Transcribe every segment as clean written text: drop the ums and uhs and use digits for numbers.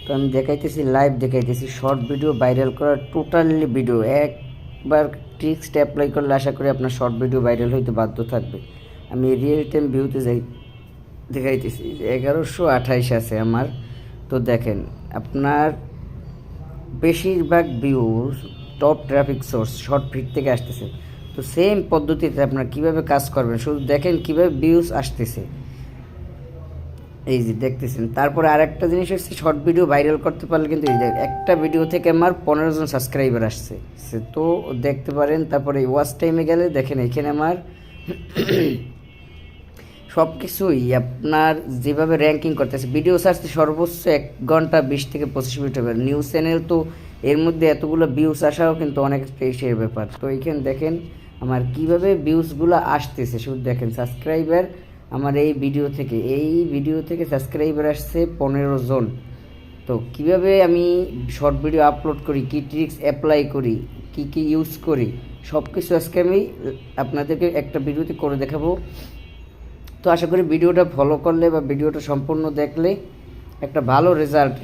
তো আমি দেখাইতেছি লাইভ, দেখাইতেছি শর্ট ভিডিও ভাইরাল করার টোটালি ভিডিও। একবার ট্রিক্সটা অ্যাপ্লাই করলে আশা করি আপনার শর্ট ভিডিও ভাইরাল হইতে বাধ্য থাকবে। আমি রিয়েল টাইম ভিউতে যাই, দেখাইতেছি 1128 আছে আমার। তো দেখেন আপনার বেশিরভাগ views top traffic source short feed থেকে আসতেছে। তো সেম পদ্ধতিতে আপনারা কীভাবে কাজ করবেন শুধু দেখেন কীভাবে ভিউজ আসতেছে, এই যে দেখতেছেন। তারপরে আরেকটা জিনিস হচ্ছে শর্ট ভিডিও ভাইরাল করতে পারলে কিন্তু এই একটা ভিডিও থেকে আমার 15 জন সাবস্ক্রাইবার আসছে, তো দেখতে পারেন। তারপরে ওয়াচ টাইমে গেলে দেখেন এখানে আমার সব কিছুই আপনার যেভাবে র্যাঙ্কিং করতেছে। ভিডিও সার্চে সর্বোচ্চ 1 ঘন্টা 20 থেকে 25 মিনিট হবে। নিউজ চ্যানেল তো এর মধ্যে এতগুলো ভিউজ আসাও কিন্তু অনেক স্পেশাল ব্যাপার। তো এইখানে দেখেন আমার কিভাবে ভিউজগুলো আসতেছে, শুধু দেখেন সাবস্ক্রাইবার আমার এই ভিডিও থেকে সাবস্ক্রাইবার আসছে 15 জন। তো কিভাবে আমি শর্ট ভিডিও আপলোড করি, কী ট্রিক্স অ্যাপ্লাই করি, কি ইউজ করি, সব কিছু আজকে আমি আপনাদেরকে একটা ভিডিওতে করে দেখাবো। তো আশা করি ভিডিওটা ফলো করলে বা ভিডিওটা সম্পূর্ণ দেখলে একটা ভালো রেজাল্ট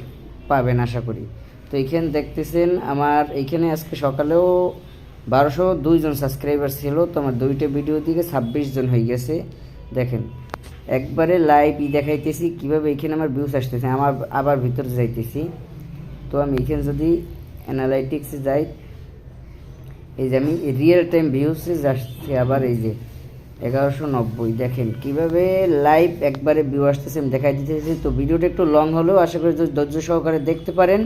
পাবেন আশা করি। তো এইখানে দেখতেছেন আমার এইখানে আজকে সকালেও 1202 জন সাবস্ক্রাইবার ছিল। তো আমার 2টা ভিডিও দিকে 26 জন হয়ে গেছে। দেখেন একবারে লাইভই দেখাইতেছি কীভাবে এইখানে আমার ভিউজ আসতেছে। আমার আবার ভিতরে যাইতেছি। তো আমি এইখানে যদি অ্যানালাইটিক্সে যাই, এই যে আমি রিয়েল টাইম ভিউজে যাচ্ছি, আবার এই যে 1190 দেখেন কীভাবে লাইভ একবারে ভিউ আসতেছে আমি দেখাই দিতেছি। তো ভিডিওটা একটু লং হলেও আশা করি যদি ধৈর্য সহকারে দেখতে পারেন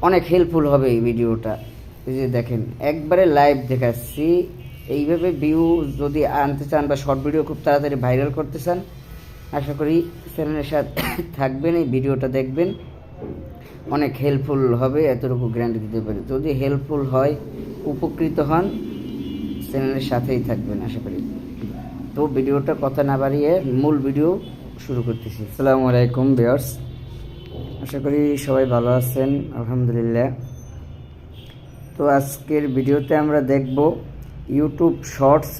অনেক হেল্পফুল হবে এই ভিডিওটা। এই যে দেখেন একবারে লাইভ দেখাচ্ছি। এইভাবে ভিউ যদি আনতে চান বা শর্ট ভিডিও খুব তাড়াতাড়ি ভাইরাল করতে চান, আশা করি চ্যানেলের সাথে থাকবেন, এই ভিডিওটা দেখবেন, অনেক হেল্পফুল হবে, এতটুকু গ্যারান্টি দিতে পারি। যদি হেল্পফুল হয়, উপকৃত হন, চ্যানেলের সাথেই থাকবেন আশা করি। তো ভিডিওটা কথা না বাড়িয়ে মূল ভিডিও শুরু করতেছি। আসসালামু আলাইকুম ভিউয়ার্স, আশা করি সবাই ভালো আছেন, আলহামদুলিল্লাহ। তো আজকের ভিডিওতে আমরা দেখব ইউটিউব শর্টস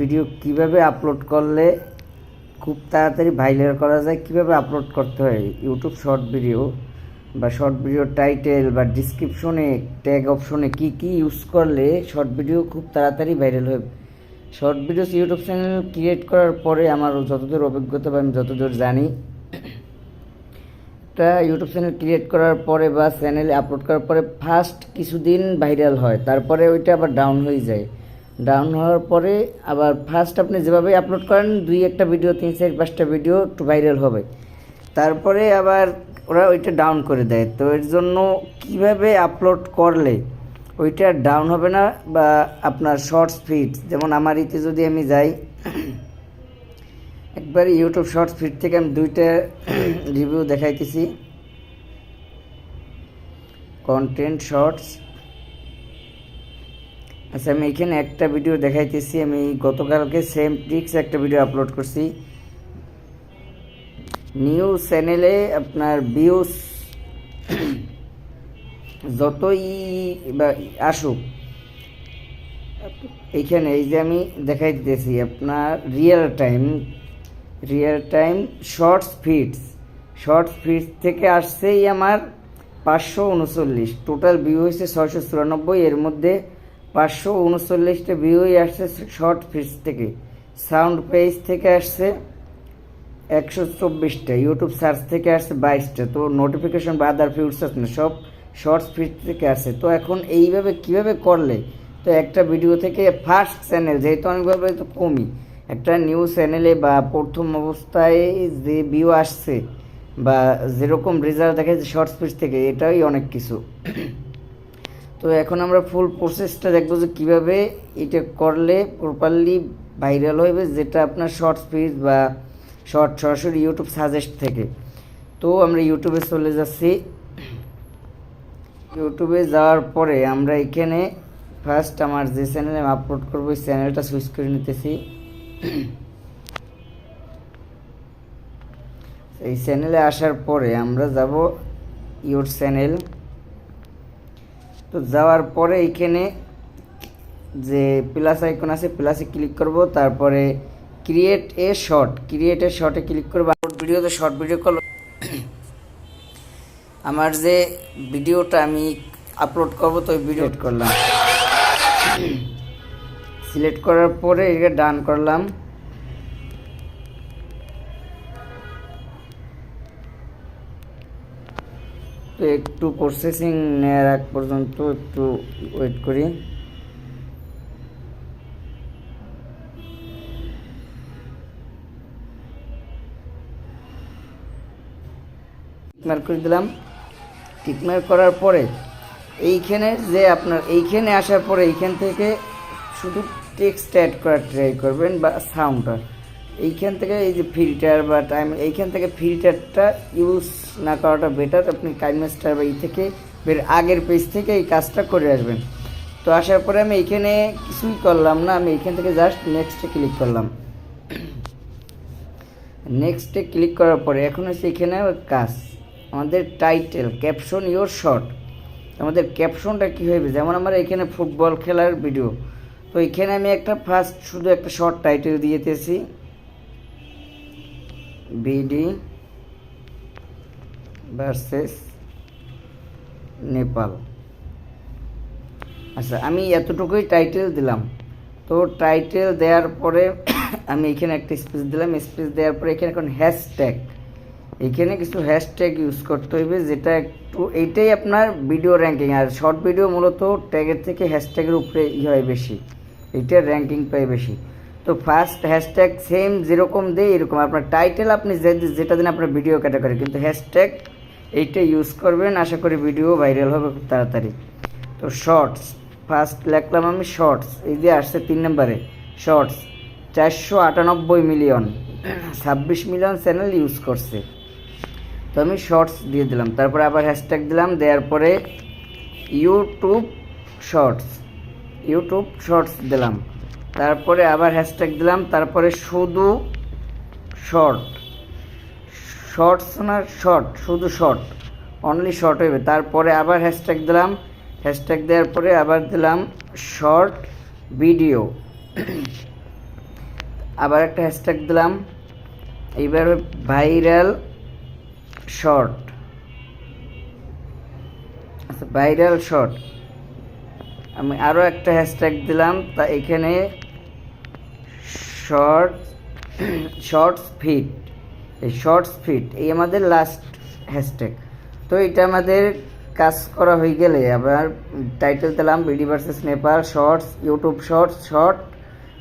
ভিডিও কিভাবে আপলোড করলে খুব তাড়াতাড়ি ভাইরাল করা যায়, কিভাবে আপলোড করতে হয়। ইউটিউব শর্ট ভিডিও বা শর্ট ভিডিও টাইটেল বা ডিসক্রিপশনে ট্যাগ অপশনে কি ইউজ করলে শর্ট ভিডিও খুব তাড়াতাড়ি ভাইরাল হবে। Short videos YouTube channel create করার পরে আমার যতদূর অভিজ্ঞতা বা আমি যতদূর জানি, একটা ইউটিউব চ্যানেল ক্রিয়েট করার পরে বা চ্যানেলে আপলোড করার পরে ফার্স্ট কিছুদিন ভাইরাল হয়, তারপরে ওইটা আবার ডাউন হয়ে যায়। ডাউন হওয়ার পরে আবার ফার্স্ট আপনি যেভাবে আপলোড করেন 2-1টা ভিডিও 3-4-5টা ভিডিও একটু ভাইরাল হবে, তারপরে আবার ওরা ওইটা ডাউন করে দেয়। তো এর জন্য কিভাবে আপলোড করলে ওইটা ডাউন হবে না বা আপনার শর্টস ফিড, যেমন আমার ইতে যদি আমি যাই একবার ইউটিউব শর্টস ফিড থেকে আমি 2টা রিভিউ দেখাইতেছি। কন্টেন্ট শর্টস, আচ্ছা আমি এখানে একটা ভিডিও দেখাইতেছি। আমি গতকালকে সেম ট্রিক্স একটা ভিডিও আপলোড করছি। নিউ চ্যানেলে আপনার ভিউজ যতই বা আসুক, এইখানে এই যে আমি দেখাই দিতেছি আপনার রিয়েল টাইম শর্টস ফিডস থেকে আসছেই আমার 539, টোটাল ভিউ হয়েছে 694। এর মধ্যে 539টা ভিউই আসছে শর্ট ফিডস থেকে। সাউন্ড পেজ থেকে আসছে 124টা, ইউটিউব সার্চ থেকে আসছে 22টা। তো নোটিফিকেশন বা আদার ফিউচার্স না, সব শর্টস ফিড থেকে আসছে। তো এখন এইভাবে কিভাবে করলে, তো একটা ভিডিও থেকে ফার্স্ট চ্যানেল যেহেতু অনেকভাবে তো কমই, একটা নিউ চ্যানেলে বা প্রথম অবস্থায় যে ভিউ আসছে বা যেরকম রেজাল্ট দেখা যাচ্ছে শর্টস ফিড থেকে, এটাই অনেক কিছু। তো এখন আমরা ফুল প্রসেসটা দেখবো যে কীভাবে এটা করলে প্রপারলি ভাইরাল হবে, যেটা আপনার শর্টস ফিড বা সরাসরি ইউটিউব সাজেস্ট থেকে। তো আমরা ইউটিউবে চলে যাচ্ছি। ইউটিউবে যাওয়ার পরে আমরা এখানে ফার্স্ট আমার যে চ্যানেলে আমি আপলোড করবো ওই চ্যানেলটা সুইচ করে নিতেছি। এই চ্যানেলে আসার পরে আমরা যাব ইউর চ্যানেল। তো যাওয়ার পরে এইখানে যে প্লাস আইকন আছে প্লাসে ক্লিক করব, তারপরে ক্রিয়েট এ শর্টে ক্লিক করবো। ভিডিওতে শর্ট ভিডিও করলো আমার যে ভিডিওটা আমি আপলোড করব তো ওই ভিডিও করলাম, সিলেক্ট করার পরে এটা ডান করলাম। তো একটু প্রসেসিং নেওয়ার আগ পর্যন্ত একটু ওয়েট করি। টিকমার্ক করে দিলাম। টিকমার্ক করার পরে এইখানে যে আপনার এইখানে আসার পরে এইখান থেকে শুধু টেক্সট অ্যাড করার ট্রাই করবেন বা সাউন্ডটা এইখান থেকে এই যে ফিল্টার বা টাইম এইখান থেকে ফিল্টারটা ইউজ না করাটা বেটার। আপনি কাইনমাস্টার বা এই থেকে আগের পেজ থেকে এই কাজটা করে আসবেন। তো আসার পরে আমি এইখানে কিছুই করলাম না, আমি এইখান থেকে জাস্ট নেক্সটে ক্লিক করলাম। নেক্সটে ক্লিক করার পরে এখন হচ্ছে এখানে কাজ আমাদের টাইটেল ক্যাপশন ইওর শর্ট। আমাদের ক্যাপশনটা কী হবে, যেমন আমার এখানে ফুটবল খেলার ভিডিও, তো এখানে আমি একটা ফার্স্ট শুধু একটা শর্ট টাইটেল দিয়েতেছি, বিডি ভার্সেস নেপাল। আচ্ছা, আমি এতটুকুই টাইটেল দিলাম। তো টাইটেল দেওয়ার পরে আমি এখানে একটা স্পেস দিলাম। স্পেস দেওয়ার পরে এখানে এখন হ্যাশট্যাগ, এখানে কিছু হ্যাশট্যাগ ইউজ করতে হইবে, যেটা একটু এইটাই আপনার ভিডিও র্যাঙ্কিং। আর শর্ট ভিডিও মূলত ট্যাগের থেকে হ্যাশট্যাগের উপরে হয় বেশি, এইটার র্যাঙ্কিং পায় বেশি। তো ফার্স্ট হ্যাশট্যাগ সেম যেরকম দেয় এরকম আপনার টাইটেল আপনি যেটা দিন আপনার ভিডিও ক্যাটাগরি, কিন্তু হ্যাশট্যাগ এইটা ইউজ করবেন, আশা করি ভিডিও ভাইরাল হবে খুব তাড়াতাড়ি। তো শর্টস ফার্স্ট লিখলাম আমি শর্টস, এই যে আসছে 3 নম্বরে shorts 498 million, 26 million channel use করছে। তো আমি শর্টস দিয়ে দিলাম, তারপরে আবার হ্যাশট্যাগ দিলাম, দেওয়ার পরে ইউটিউব শর্টস দিলাম, তারপরে আবার হ্যাশট্যাগ দিলাম, তারপরে শুধু শর্টস না শর্ট, শুধু শর্ট, অনলি শর্ট হইবে। তারপরে আবার হ্যাশট্যাগ দিলাম, হ্যাশট্যাগ দেওয়ার পরে আবার দিলাম শর্ট ভিডিও, আবার একটা হ্যাশট্যাগ দিলাম, এইবার ভাইরাল শর্ট। আচ্ছা, ভাইরাল শর্ট আমি আরও একটা হ্যাশট্যাগ দিলাম, তা এখানে শর্টস ফিট, এই শর্টস ফিট এই আমাদের লাস্ট হ্যাশট্যাগ। তো এটা আমাদের কাজ করা হয়ে গেলে আবার টাইটেল দিলাম BD versus Nepal, shorts, YouTube shorts,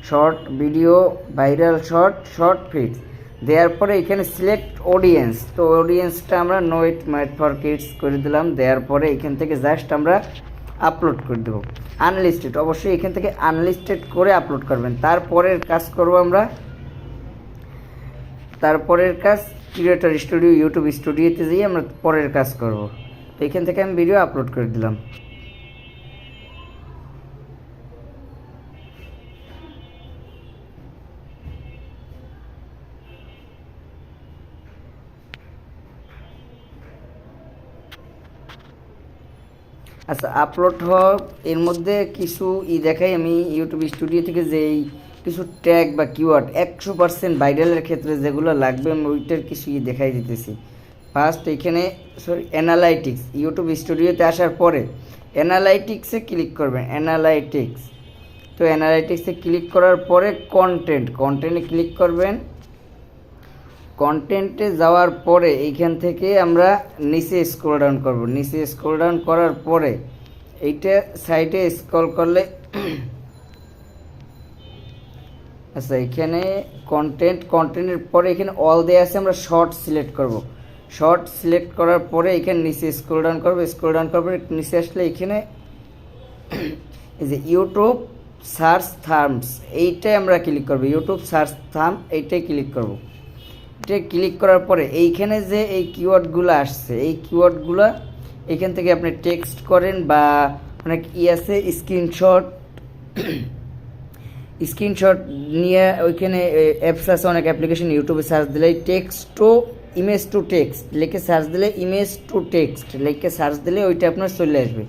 short video, viral short ফিট দেওয়ার পরে এখানে সিলেক্ট অডিয়েন্স। তো অডিয়েন্সটা আমরা no it made for kids করে দিলাম। দেওয়ার পরে এখান থেকে জাস্ট আমরা আপলোড করে দেবো আনলিস্টেড, অবশ্যই এখান থেকে আনলিস্টেড করে আপলোড করবেন। তারপরের কাজ করব আমরা, তারপরের কাজ ক্রিয়েটর স্টুডিও, ইউটিউব স্টুডিওতে যেয়ে আমরা পরের কাজ করব। তো এখান থেকে আমি ভিডিও আপলোড করে দিলাম। আচ্ছা, আপলোড হওয়ার এর মধ্যে কিছু দেখাই আমি ইউটিউব স্টুডিও থেকে, যে কিছু ট্যাগ বা কিওয়ার্ড 100% ভাইরালের ক্ষেত্রে যেগুলো লাগবে আমি ওইটার কিছু দেখাই দিতেছি। ফার্স্ট এখানে অ্যানালাইটিক্স, ইউটিউব স্টুডিওতে আসার পরে অ্যানালাইটিক্সে ক্লিক করবেন, অ্যানালাইটিক্স। তো অ্যানালাইটিক্সে ক্লিক করার পরে কন্টেন্টে ক্লিক করবেন। কন্টেন্টে যাওয়ার পরে এইখান থেকে আমরা নিচে স্ক্রল ডাউন করব। নিচে স্ক্রল ডাউন করার পরে এইটা সাইডে স্ক্রল করলে আচ্ছা, এখানে কন্টেন্টের পরে এখানে অল দেয়া আছে, আমরা শর্ট সিলেক্ট করব। শর্ট সিলেক্ট করার পরে এখানে নিচে স্ক্রল ডাউন করব। স্ক্রল ডাউন করার পরে নিচে আসলে এখানে এই যে ইউটিউব সার্চ থাম্বস, এইটাই আমরা ক্লিক করব। ইউটিউব সার্চ থাম্ব এইটাই ক্লিক করব। এটা ক্লিক করার পরে এইখানে যে এই কিওয়ার্ডগুলো আসছে, এই কিওয়ার্ডগুলো এখান থেকে আপনি টেক্সট করেন বা অনেক আছে স্ক্রিনশট নিয়ে ওইখানে অ্যাপস আছে, অনেক অ্যাপ্লিকেশন, ইউটিউবে সার্চ দিলে ইমেজ টু টেক্সট লিখে সার্চ দিলে ইমেজ টু টেক্সট লিখে সার্চ দিলে ওইটা আপনার চলে আসবে।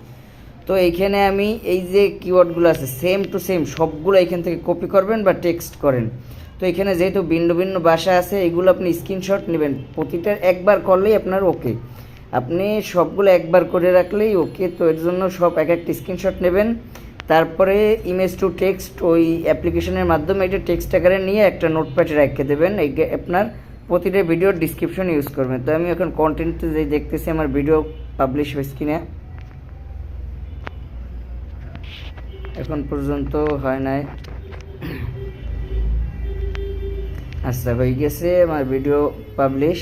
তো এইখানে আমি এই যে কিওয়ার্ডগুলো আছে সেম টু সেম সবগুলো এখান থেকে কপি করবেন বা টেক্সট করেন। তো এখানে যেহেতু ভিন্ন ভিন্ন ভাষা আছে, এগুলো আপনি স্ক্রিনশট নেবেন, প্রতিটা একবার করলেই আপনার ওকে। আপনি সবগুলো একবার করে রাখলেই ওকে। তো এর জন্য সব এক একটা স্ক্রিনশট নেবেন, তারপরে ইমেজ টু টেক্সট ওই অ্যাপ্লিকেশনের মাধ্যমে এটা টেক্সট আকারে নিয়ে একটা নোটপ্যাডে রেখে দেবেন। এই আপনার প্রতিটা ভিডিওর ডিসক্রিপশন ইউজ করবেন। তো আমি এখন কন্টেন্টে যেই দেখতেছি আমার ভিডিও পাবলিশ হয়েছে কিনা, এখন পর্যন্ত হয় নাই। আচ্ছা, হয়ে গেছে আমার ভিডিও পাবলিশ।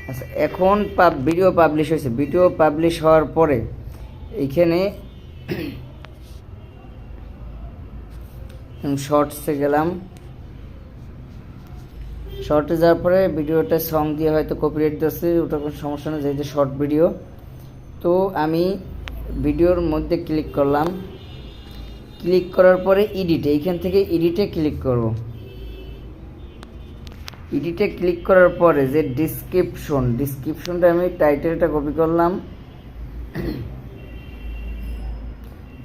আচ্ছা, এখন ভিডিও পাবলিশ হয়েছে। ভিডিও পাবলিশ হওয়ার পরে এইখানে শর্টসে গেলাম। শর্টে যাওয়ার পরে ভিডিওটা সং দিয়ে হয়তো কপিরাইট দিচ্ছে, ওটা কোনো সমস্যা নেই, যেহেতু শর্ট ভিডিও। তো আমি ভিডিওর মধ্যে ক্লিক করলাম। ক্লিক করার পরে এডিটে, এইখান থেকে এডিটে ক্লিক করব। এডিটে ক্লিক করার পরে যে ডিসক্রিপশনটা আমি টাইটেলটা কপি করলাম।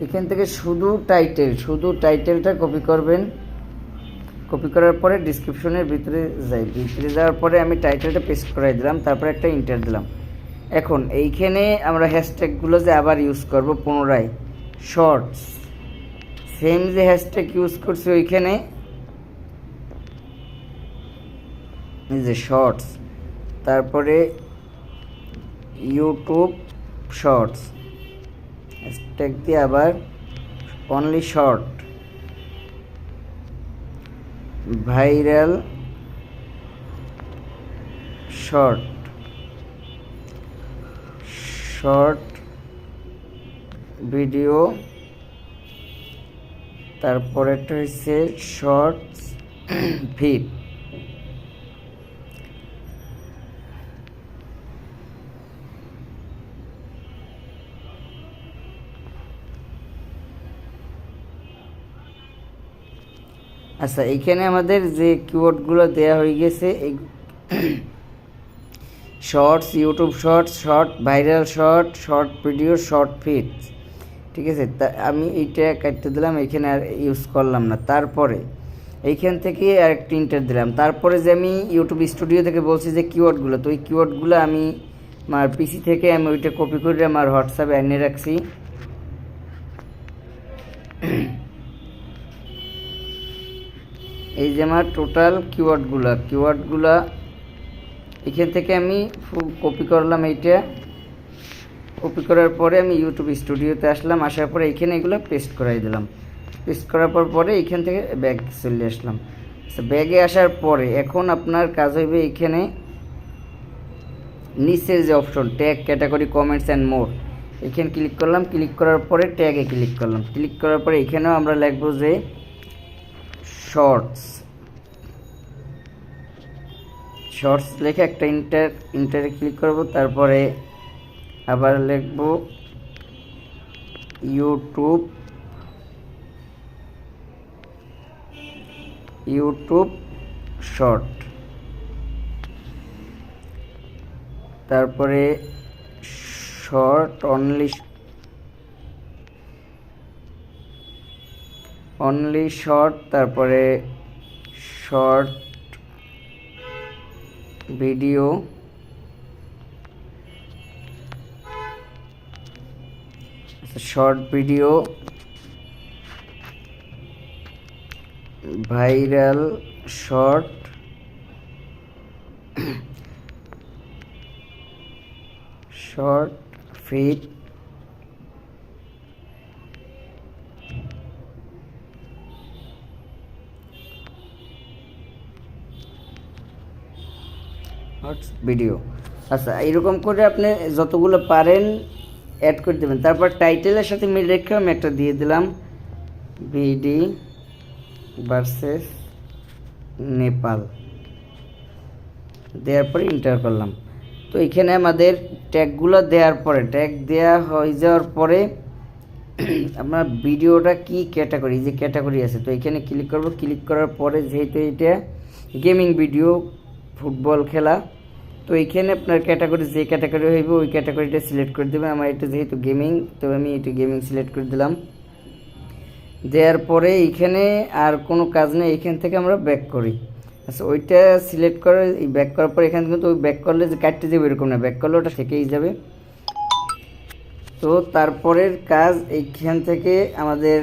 এখান থেকে শুধু টাইটেলটা কপি করবেন। কপি করার পরে ডিসক্রিপশনের ভিতরে যাওয়ার পরে আমি টাইটেলটা পেস্ট করাই দিলাম, তারপরে একটা ইন্টার দিলাম। এখন এইখানে আমরা হ্যাশট্যাগুলো যে আবার ইউজ করব পুনরায়, শর্টস সেম যে হ্যাশট্যাগ ইউজ করছি ওইখানে যে শর্টস, তারপরে ইউটিউব শর্টস হ্যাশট্যাগ দিয়ে আবার only short, viral short video, তারপরেটা হচ্ছে শর্টস ফিড। আচ্ছা, এইখানে আমাদের যে কিওয়ার্ডগুলো দেওয়া হয়ে গেছে, এই shorts, YouTube shorts, short viral short video, short feeds, ঠিক আছে। তা আমি এইটা কাটতে দিলাম, এইখানে আর ইউজ করলাম না। তারপরে এইখান থেকে আরেকটা ইন্টার দিলাম। তারপরে যে আমি ইউটিউব স্টুডিও থেকে বলছি যে কিওয়ার্ডগুলো, তো ওই কিওয়ার্ডগুলো আমি আমার পিসি থেকে আমি ওইটা কপি করে আমার হোয়াটসঅ্যাপে এনে রাখছি। এই যে আমার টোটাল কিওয়ার্ডগুলা এখান থেকে আমি ফুল কপি করলাম। এইটা কপি করার পরে আমি ইউটিউব স্টুডিওতে আসলাম, আসার পরে এইখানে এগুলো পেস্ট করাই দিলাম। পেস্ট করার পরে এইখান থেকে ব্যাগ চলে আসলাম। আচ্ছা, ব্যাগে আসার পরে এখন আপনার কাজ হইবে এইখানে নিচের যে option tag, category, comments and more, এখানে ক্লিক করলাম। ক্লিক করার পরে ট্যাগে ক্লিক করলাম। ক্লিক করার পরে এখানেও আমরা লিখবো যে শর্টস লিখে একটা ইন্টারে ক্লিক করব। তারপরে আবার লিখব ইউটিউব শর্ট, তারপরে শর্ট অনলি শর্ট, তারপরে short video, viral short feed, video. আচ্ছা, এইরকম করে আপনি যতগুলো পারেন অ্যাড করে দেবেন। তারপর টাইটেলের সাথে মিল রেখে আমি একটা দিয়ে দিলাম, ভিডি ভার্সেস নেপাল, দেওয়ার পরে ইন্টার করলাম। তো এখানে আমাদের ট্যাগগুলো দেওয়ার পরে, ট্যাগ দেওয়া হয়ে যাওয়ার পরে আমরা ভিডিওটা কি ক্যাটাগরি, যে ক্যাটাগরি আছে, তো এখানে ক্লিক করব। ক্লিক করার পরে যেহেতু এটা গেমিং ভিডিও, ফুটবল খেলা, তো এইখানে আপনার ক্যাটাগরি যে ক্যাটাগরি হইব ওই ক্যাটাগরিটা সিলেক্ট করে দেবেন। আমার এটা যেহেতু গেমিং, তো আমি এটা গেমিং সিলেক্ট করে দিলাম। দেওয়ার পরে এইখানে আর কোনো কাজ নেই, এইখান থেকে আমরা ব্যাক করি। আচ্ছা ওইটা সিলেক্ট করে এই ব্যাক করার পর এখানে কিন্তু ওই ব্যাক করলে যে কাটতে যাবে এরকম না, ব্যাক করলে ওটা থেকেই যাবে। তো তারপরের কাজ এইখান থেকে আমাদের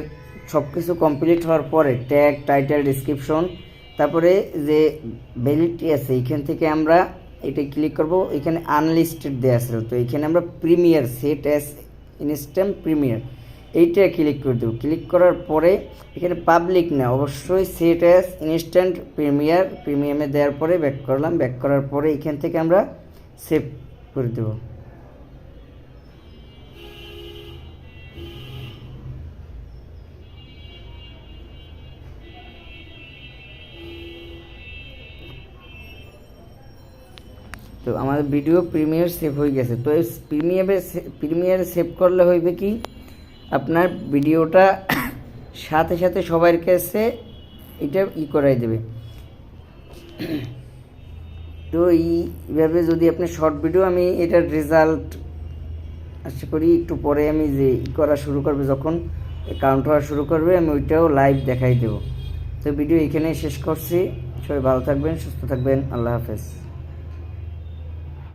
সব কিছু কমপ্লিট হওয়ার পরে ট্যাগ, টাইটেল, ডিসক্রিপশন, তারপরে যে ভ্যালিডিটি আছে এইখান থেকে আমরা এটা ক্লিক করব। এখানে আনলিস্টেড দেওয়া আছে, তো এখানে আমরা premier set as instant premier এইটা ক্লিক করে দেবো। ক্লিক করার পরে এখানে পাবলিক না, অবশ্যই সেট অ্যাজ ইনস্ট্যান্ট প্রিমিয়ামে দেওয়ার পরে ব্যাক করলাম। ব্যাক করার পরে এখান থেকে আমরা সেভ করে দেবো। তো আমাদের ভিডিও প্রিমিয়ার সেভ হয়ে গেছে। তো এই প্রিমিয়ারে সেভ করলে হইবে কি, আপনার ভিডিওটা সাথে সাথে সবার কাছে এটা করাই দেবে। তো এইভাবে যদি আপনি শর্ট ভিডিও, আমি এটার রেজাল্ট আশা করি একটু পরে আমি যে করা শুরু করবে, যখন কাউন্ট হওয়া শুরু করবে আমি ওইটাও লাইভ দেখাই দেব। তো ভিডিও এখানেই শেষ করছি। সবাই ভালো থাকবেন, সুস্থ থাকবেন, আল্লাহ হাফেজ।